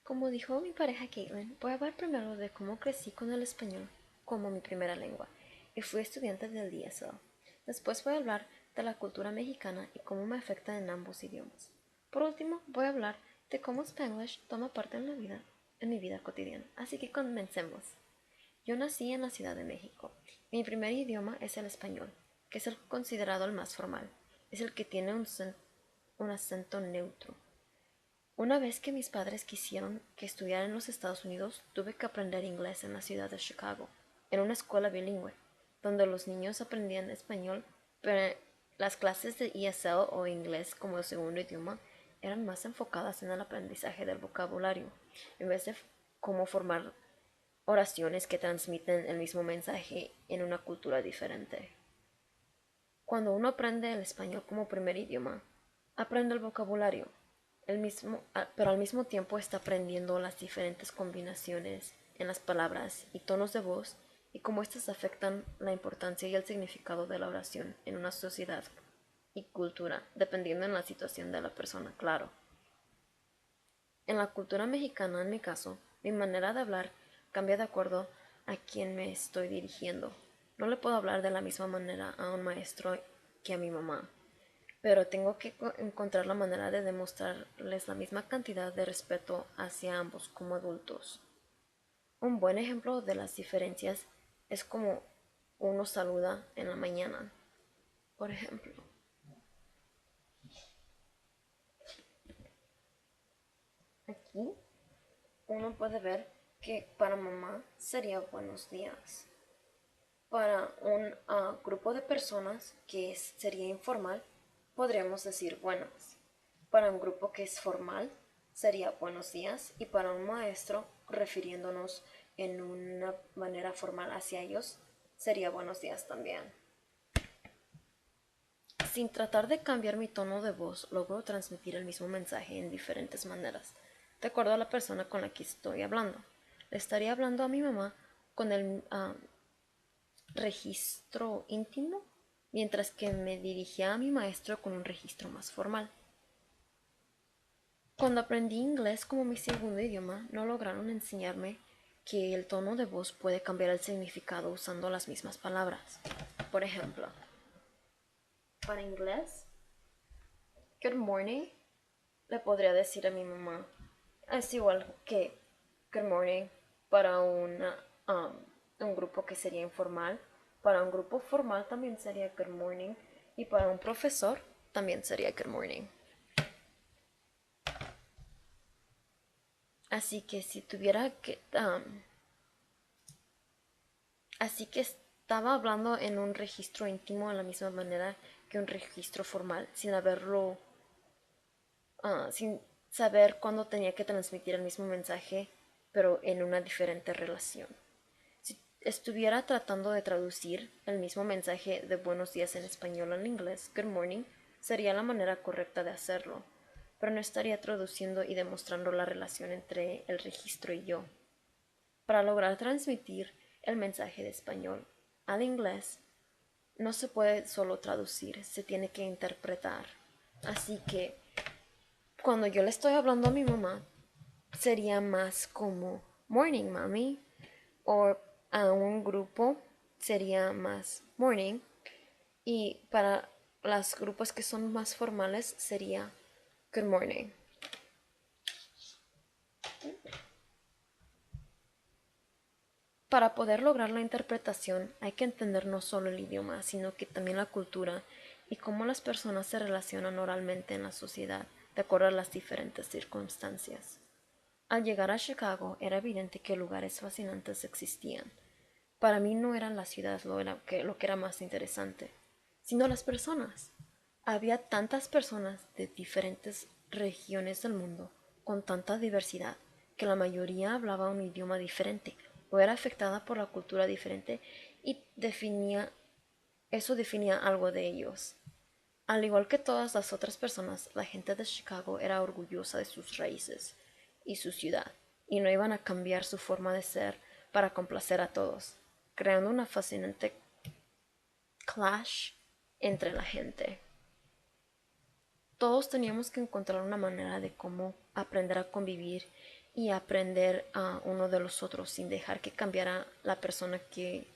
Como dijo mi pareja Caitlin, voy a hablar primero de cómo crecí con el español como mi primera lengua y fui estudiante del DSL. Después voy a hablar de la cultura mexicana y cómo me afecta en ambos idiomas. Por último, voy a hablar de cómo Spanglish toma parte en mi vida cotidiana. Así que comencemos. Yo nací en la Ciudad de México. Mi primer idioma es el español, que es el considerado el más formal. Es el que tiene un acento neutro. Una vez que mis padres quisieron que estudiara en los Estados Unidos, tuve que aprender inglés en la ciudad de Chicago, en una escuela bilingüe, donde los niños aprendían español, pero las clases de ESL o inglés como segundo idioma eran más enfocadas en el aprendizaje del vocabulario, en vez de cómo formar oraciones que transmiten el mismo mensaje en una cultura diferente. Cuando uno aprende el español como primer idioma, aprende el vocabulario, pero al mismo tiempo está aprendiendo las diferentes combinaciones en las palabras y tonos de voz y cómo éstas afectan la importancia y el significado de la oración en una sociedad y cultura, dependiendo en la situación de la persona, claro. En la cultura mexicana, en mi caso, mi manera de hablar cambia de acuerdo a quién me estoy dirigiendo. No le puedo hablar de la misma manera a un maestro que a mi mamá, pero tengo que encontrar la manera de demostrarles la misma cantidad de respeto hacia ambos como adultos. Un buen ejemplo de las diferencias es como uno saluda en la mañana. Por ejemplo, aquí uno puede ver que para mamá sería buenos días. Para un grupo de personas que sería informal, podríamos decir buenas. Para un grupo que es formal, sería buenos días. Y para un maestro, refiriéndonos en una manera formal hacia ellos, sería buenos días también. Sin tratar de cambiar mi tono de voz, logro transmitir el mismo mensaje en diferentes maneras, de acuerdo a la persona con la que estoy hablando. Le estaría hablando a mi mamá con el registro íntimo, mientras que me dirigía a mi maestro con un registro más formal. Cuando aprendí inglés como mi segundo idioma, no lograron enseñarme que el tono de voz puede cambiar el significado usando las mismas palabras. Por ejemplo, para inglés, good morning le podría decir a mi mamá. Es igual que good morning para un grupo que sería informal. Para un grupo formal también sería good morning. Y para un profesor también sería good morning. Así que si tuviera que... así que estaba hablando en un registro íntimo de la misma manera que un registro formal, sin saber cuándo tenía que transmitir el mismo mensaje, pero en una diferente relación. Si estuviera tratando de traducir el mismo mensaje de buenos días en español al inglés, good morning, sería la manera correcta de hacerlo, pero no estaría traduciendo y demostrando la relación entre el registro y yo. Para lograr transmitir el mensaje de español al inglés, no se puede solo traducir, se tiene que interpretar. Así que cuando yo le estoy hablando a mi mamá, sería más como morning, mami. O a un grupo sería más morning. Y para los grupos que son más formales sería good morning. Para poder lograr la interpretación hay que entender no solo el idioma, sino que también la cultura y cómo las personas se relacionan oralmente en la sociedad, de acuerdo a las diferentes circunstancias. Al llegar a Chicago era evidente que lugares fascinantes existían. Para mí no era la ciudad lo que era más interesante, sino las personas. Había tantas personas de diferentes regiones del mundo, con tanta diversidad, que la mayoría hablaba un idioma diferente o era afectada por la cultura diferente y eso definía algo de ellos. Al igual que todas las otras personas, la gente de Chicago era orgullosa de sus raíces y su ciudad, y no iban a cambiar su forma de ser para complacer a todos, creando una fascinante clash entre la gente. Todos teníamos que encontrar una manera de cómo aprender a convivir y aprender a uno de los otros sin dejar que cambiara la persona que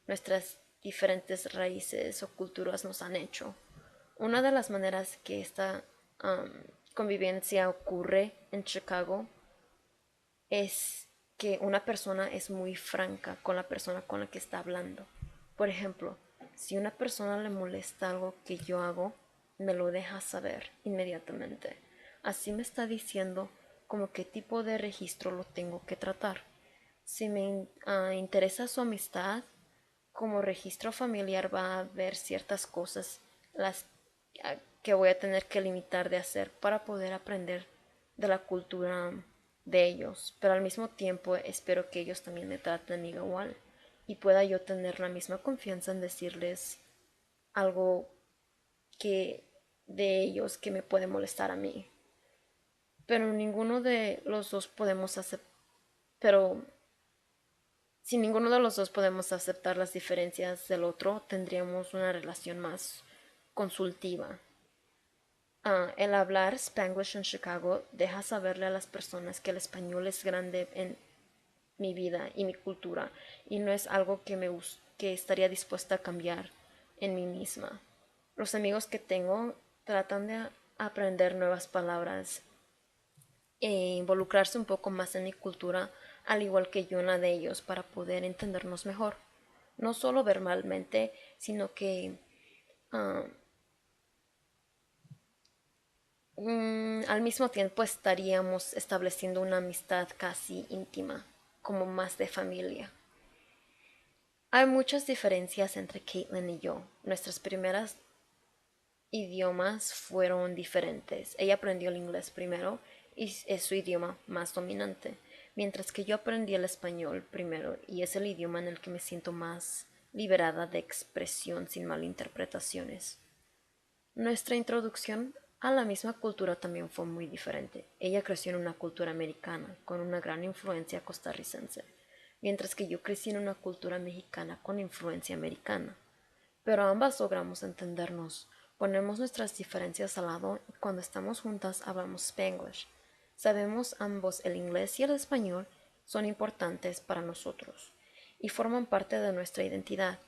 nuestras diferentes raíces o culturas nos han hecho. Una de las maneras que esta convivencia ocurre en Chicago es que una persona es muy franca con la persona con la que está hablando. Por ejemplo, si una persona le molesta algo que yo hago, me lo deja saber inmediatamente. Así me está diciendo como qué tipo de registro lo tengo que tratar. Si me interesa su amistad, como registro familiar va a haber ciertas cosas las que voy a tener que limitar de hacer para poder aprender de la cultura de ellos, pero al mismo tiempo espero que ellos también me traten igual y pueda yo tener la misma confianza en decirles algo que de ellos que me puede molestar a mí. Pero ninguno de los dos podemos aceptar, pero si ninguno de los dos podemos aceptar las diferencias del otro, tendríamos una relación más consultiva. El hablar Spanglish en Chicago deja saberle a las personas que el español es grande en mi vida y mi cultura y no es algo que estaría dispuesta a cambiar en mí misma. Los amigos que tengo tratan de aprender nuevas palabras e involucrarse un poco más en mi cultura, al igual que yo en la de ellos, para poder entendernos mejor. No solo verbalmente, sino que uh, al mismo tiempo estaríamos estableciendo una amistad casi íntima, como más de familia. Hay muchas diferencias entre Caitlin y yo. Nuestras primeras idiomas fueron diferentes. Ella aprendió el inglés primero y es su idioma más dominante, mientras que yo aprendí el español primero y es el idioma en el que me siento más liberada de expresión sin malinterpretaciones. Nuestra introducción a la misma cultura también fue muy diferente. Ella creció en una cultura americana con una gran influencia costarricense, mientras que yo crecí en una cultura mexicana con influencia americana. Pero ambas logramos entendernos, ponemos nuestras diferencias al lado y cuando estamos juntas hablamos Spanglish. Sabemos ambos el inglés y el español son importantes para nosotros y forman parte de nuestra identidad.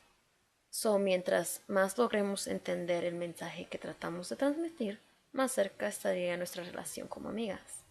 Mientras más logremos entender el mensaje que tratamos de transmitir, más cerca estaría nuestra relación como amigas.